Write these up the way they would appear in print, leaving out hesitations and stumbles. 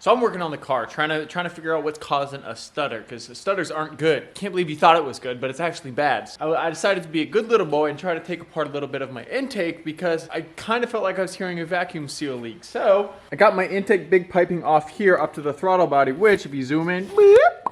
So I'm working on the car, trying to figure out what's causing a stutter, because stutters aren't good. Can't believe you thought it was good, but it's actually bad. I decided to be a good little boy and try to take apart a little bit of my intake because I kind of felt like I was hearing a vacuum seal leak. So I got my intake big piping off here up to the throttle body, which if you zoom in,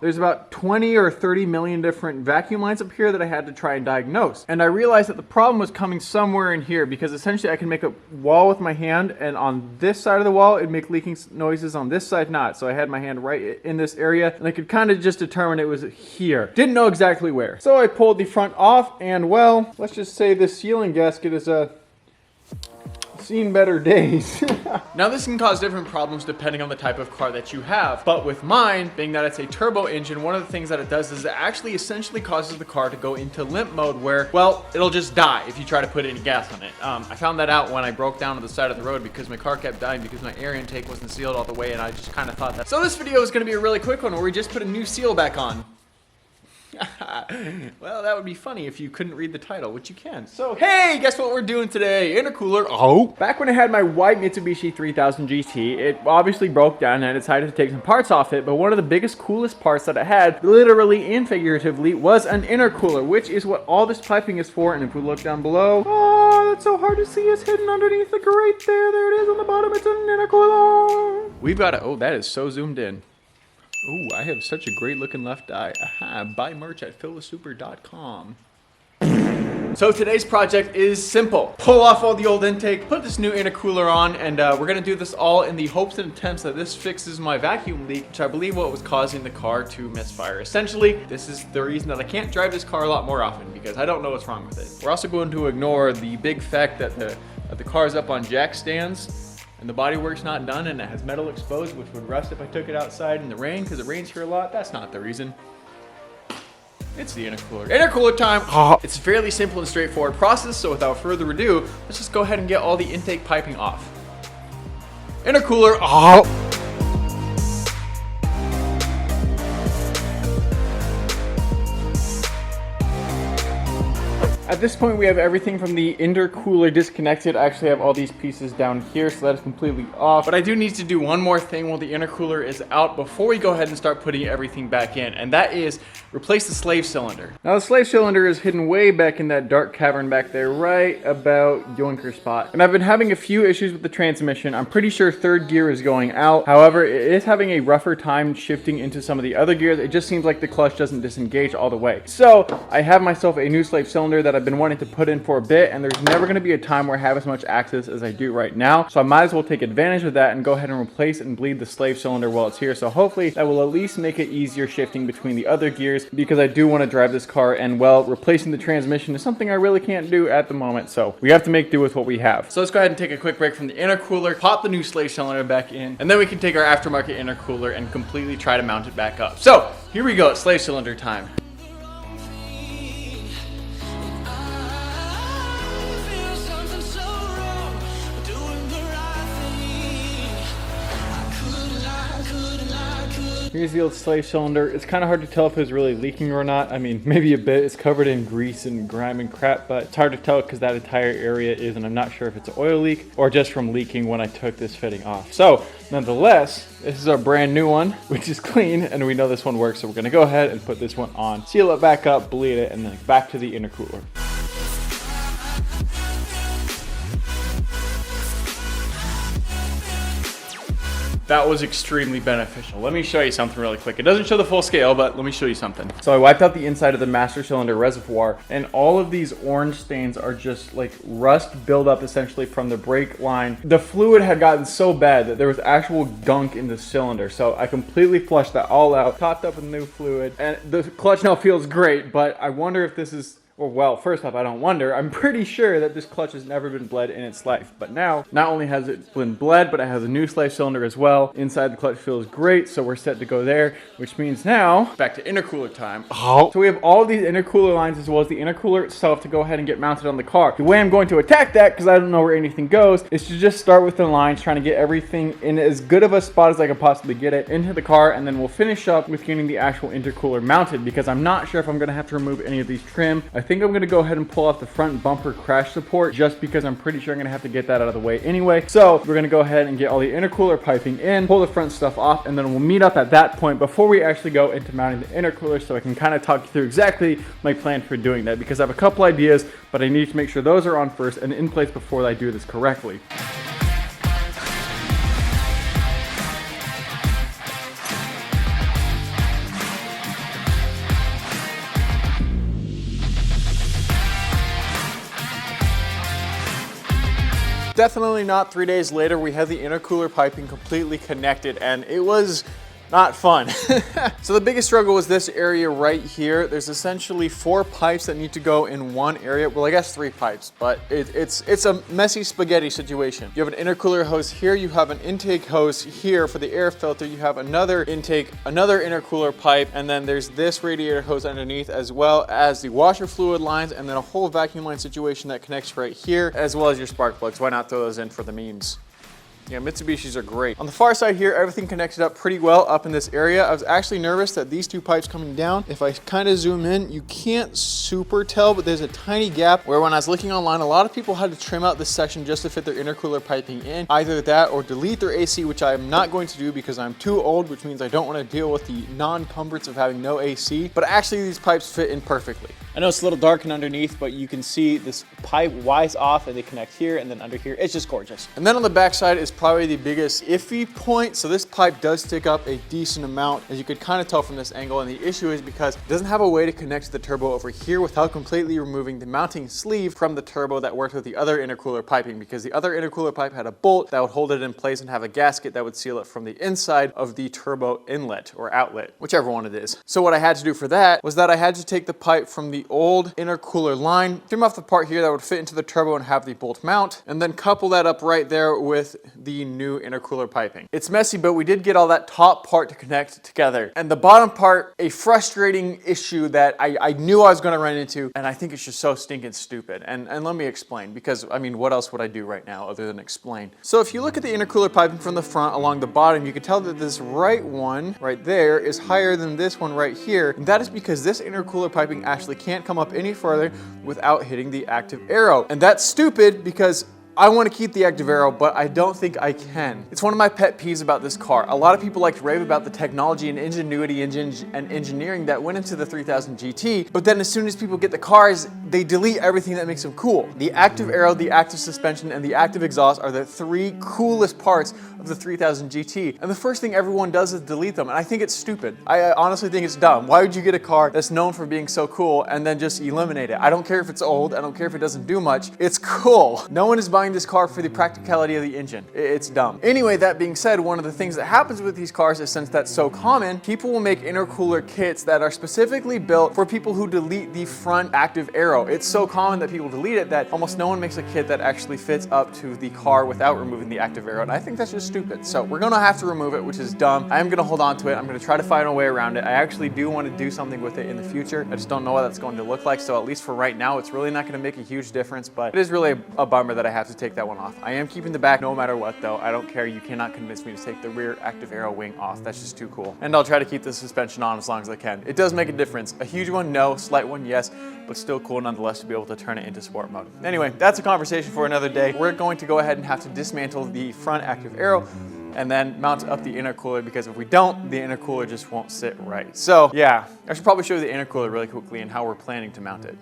there's about 20 or 30 million different vacuum lines up here that I had to try and diagnose. And I realized that the problem was coming somewhere in here because essentially I can make a wall with my hand, and on this side of the wall it'd make leaking noises, on this side not. So I had my hand right in this area and I could kind of just determine it was here. Didn't know exactly where. So I pulled the front off, and well, let's just say this sealing gasket is seen better days. Now this can cause different problems depending on the type of car that you have, but with mine, being that it's a turbo engine, one of the things that it does is it actually essentially causes the car to go into limp mode where, well, it'll just die if you try to put any gas on it. I found that out when I broke down to the side of the road because my car kept dying because my air intake wasn't sealed all the way, and I just kind of thought that. So this video is going to be a really quick one where we just put a new seal back on. Well, that would be funny if you couldn't read the title, which you can. So, hey, guess what we're doing today? Intercooler. Oh! Back when I had my white Mitsubishi 3000 GT, it obviously broke down and I decided to take some parts off it, but one of the biggest, coolest parts that it had, literally and figuratively, was an intercooler, which is what all this piping is for. And if we look down below, oh, that's so hard to see. It's hidden underneath the grate there. There it is on the bottom. It's an intercooler. We've got it. Oh, that is so zoomed in. Ooh, I have such a great looking left eye. Aha, buy merch at philthesupra.com. So today's project is simple. Pull off all the old intake, put this new intercooler on, and we're gonna do this all in the hopes and attempts that this fixes my vacuum leak, which I believe what was causing the car to misfire. Essentially, this is the reason that I can't drive this car a lot more often, because I don't know what's wrong with it. We're also going to ignore the big fact that the car is up on jack stands, and the bodywork's not done, and it has metal exposed, which would rust if I took it outside in the rain, because it rains here a lot. That's not the reason. It's the intercooler. Intercooler time! It's a fairly simple and straightforward process, so without further ado, let's just go ahead and get all the intake piping off. Intercooler. At this point, we have everything from the intercooler disconnected. I actually have all these pieces down here, so that is completely off. But I do need to do one more thing while the intercooler is out before we go ahead and start putting everything back in, and that is replace the slave cylinder. Now, the slave cylinder is hidden way back in that dark cavern back there, right about yoinker spot. And I've been having a few issues with the transmission. I'm pretty sure third gear is going out. However, it is having a rougher time shifting into some of the other gears. It just seems like the clutch doesn't disengage all the way. So I have myself a new slave cylinder that I've been wanting to put in for a bit, and there's never going to be a time where I have as much access as I do right now, so I might as well take advantage of that and go ahead and replace and bleed the slave cylinder while it's here. So hopefully that will at least make it easier shifting between the other gears, because I do want to drive this car, and well, replacing the transmission is something I really can't do at the moment, so we have to make do with what we have. So let's go ahead and take a quick break from the intercooler, pop the new slave cylinder back in, and then we can take our aftermarket intercooler and completely try to mount it back up. So here we go, it's slave cylinder time. Here's the old slave cylinder. It's kind of hard to tell if it's really leaking or not. I mean, maybe a bit. It's covered in grease and grime and crap, but it's hard to tell because that entire area is, and I'm not sure if it's an oil leak or just from leaking when I took this fitting off. So, nonetheless, this is our brand new one, which is clean, and we know this one works, so we're gonna go ahead and put this one on, seal it back up, bleed it, and then back to the intercooler. That was extremely beneficial. Let me show you something really quick. It doesn't show the full scale, but let me show you something. So I wiped out the inside of the master cylinder reservoir, and all of these orange stains are just like rust buildup essentially from the brake line. The fluid had gotten so bad that there was actual gunk in the cylinder. So I completely flushed that all out, topped up with new fluid, and the clutch now feels great, but I wonder if this is, well, first off, I don't wonder. I'm pretty sure that this clutch has never been bled in its life. But now, not only has it been bled, but it has a new slave cylinder as well. Inside the clutch feels great, so we're set to go there, which means now, back to intercooler time. So we have all of these intercooler lines as well as the intercooler itself to go ahead and get mounted on the car. The way I'm going to attack that, because I don't know where anything goes, is to just start with the lines, trying to get everything in as good of a spot as I can possibly get it into the car, and then we'll finish up with getting the actual intercooler mounted, because I'm not sure if I'm going to have to remove any of these trim. I think I'm gonna go ahead and pull off the front bumper crash support just because I'm pretty sure I'm gonna have to get that out of the way anyway. So we're gonna go ahead and get all the intercooler piping in, pull the front stuff off, and then we'll meet up at that point before we actually go into mounting the intercooler, so I can kind of talk you through exactly my plan for doing that, because I have a couple ideas, but I need to make sure those are on first and in place before I do this correctly. Definitely not 3 days later, we had the intercooler piping completely connected, and it was not fun. So the biggest struggle was this area right here. There's essentially 4 pipes that need to go in one area. Well, I guess 3 pipes, but it's a messy spaghetti situation. You have an intercooler hose here, you have an intake hose here for the air filter, you have another intake, another intercooler pipe, and then there's this radiator hose underneath, as well as the washer fluid lines, and then a whole vacuum line situation that connects right here, as well as your spark plugs. Why not throw those in for the memes? Yeah, Mitsubishis are great. On the far side here, everything connected up pretty well up in this area. I was actually nervous that these 2 pipes coming down, if I kind of zoom in, you can't super tell, but there's a tiny gap where when I was looking online, a lot of people had to trim out this section just to fit their intercooler piping in. Either that or delete their AC, which I am not going to do because I'm too old, which means I don't want to deal with the non-cumbrance of having no AC. But actually these pipes fit in perfectly. I know it's a little dark underneath, but you can see this pipe wise off and they connect here and then under here. It's just gorgeous. And then on the back side is probably the biggest iffy point. So this pipe does stick up a decent amount, as you could kind of tell from this angle. And the issue is because it doesn't have a way to connect to the turbo over here without completely removing the mounting sleeve from the turbo that worked with the other intercooler piping, because the other intercooler pipe had a bolt that would hold it in place and have a gasket that would seal it from the inside of the turbo inlet or outlet, whichever one it is. So what I had to do for that was that I had to take the pipe from the old intercooler line, trim off the part here that would fit into the turbo and have the bolt mount, and then couple that up right there with the new intercooler piping. It's messy, but we did get all that top part to connect together. And the bottom part, a frustrating issue that I knew I was gonna run into, and I think it's just so stinking stupid. And let me explain, because I mean, what else would I do right now other than explain? So if you look at the intercooler piping from the front along the bottom, you can tell that this right one right there is higher than this one right here. And that is because this intercooler piping actually can't come up any further without hitting the active arrow. And that's stupid because I want to keep the active arrow, but I don't think I can. It's one of my pet peeves about this car. A lot of people like to rave about the technology and ingenuity and engineering that went into the 3000 GT, but then as soon as people get the cars, they delete everything that makes them cool. The active arrow, the active suspension, and the active exhaust are the 3 coolest parts of the 3000 GT. And the first thing everyone does is delete them, and I think it's stupid. I honestly think it's dumb. Why would you get a car that's known for being so cool and then just eliminate it? I don't care if it's old, I don't care if it doesn't do much. It's cool. No one is buying this car for the practicality of the engine. It's dumb. Anyway, that being said, one of the things that happens with these cars is, since that's so common, people will make intercooler kits that are specifically built for people who delete the front active arrow. It's so common that people delete it that almost no one makes a kit that actually fits up to the car without removing the active arrow, and I think that's just stupid. So we're gonna have to remove it, which is dumb. I am gonna hold on to it. I'm gonna try to find a way around it. I actually do want to do something with it in the future. I just don't know what that's going to look like, so at least for right now, it's really not gonna make a huge difference, but it is really a bummer that I have to take that one off. I am keeping the back no matter what though. I don't care. You cannot convince me to take the rear active arrow wing off. That's just too cool. And I'll try to keep the suspension on as long as I can. It does make a difference. A huge one, no. Slight one, yes. But still cool nonetheless to be able to turn it into sport mode. Anyway, that's a conversation for another day. We're going to go ahead and have to dismantle the front active arrow and then mount up the intercooler, because if we don't, the intercooler just won't sit right. So yeah, I should probably show you the intercooler really quickly and how we're planning to mount it.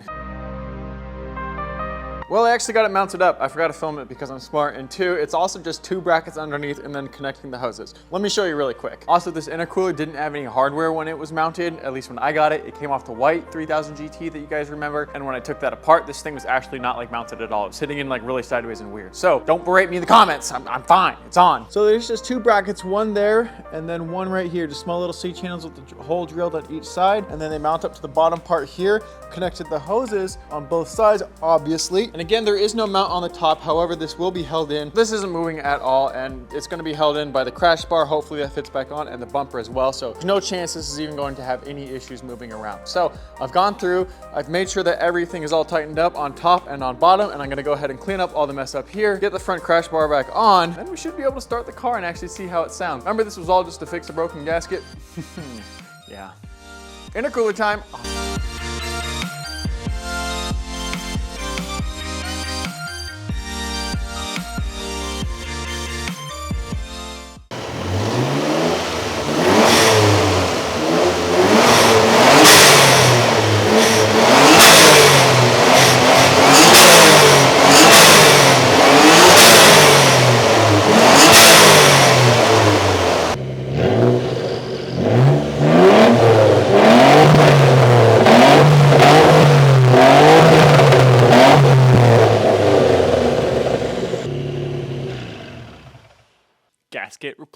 Well, I actually got it mounted up. I forgot to film it because I'm smart. And 2, it's also just 2 brackets underneath and then connecting the hoses. Let me show you really quick. Also, this intercooler didn't have any hardware when it was mounted, at least when I got it. It came off the white 3000 GT that you guys remember. And when I took that apart, this thing was actually not like mounted at all. It was sitting in like really sideways and weird. So don't berate me in the comments. I'm fine. It's on. So there's just 2 brackets, one there and then one right here. Just small little C channels with the hole drilled on each side. And then they mount up to the bottom part here. Connected the hoses on both sides, obviously. And again, there is no mount on the top. However, this will be held in. This isn't moving at all, and it's going to be held in by the crash bar. Hopefully that fits back on, and the bumper as well. So there's no chance this is even going to have any issues moving around. So I've gone through, I've made sure that everything is all tightened up on top and on bottom, and I'm going to go ahead and clean up all the mess up here, get the front crash bar back on, and we should be able to start the car and actually see how it sounds. Remember, this was all just to fix a broken gasket? Yeah. Intercooler time.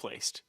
replaced.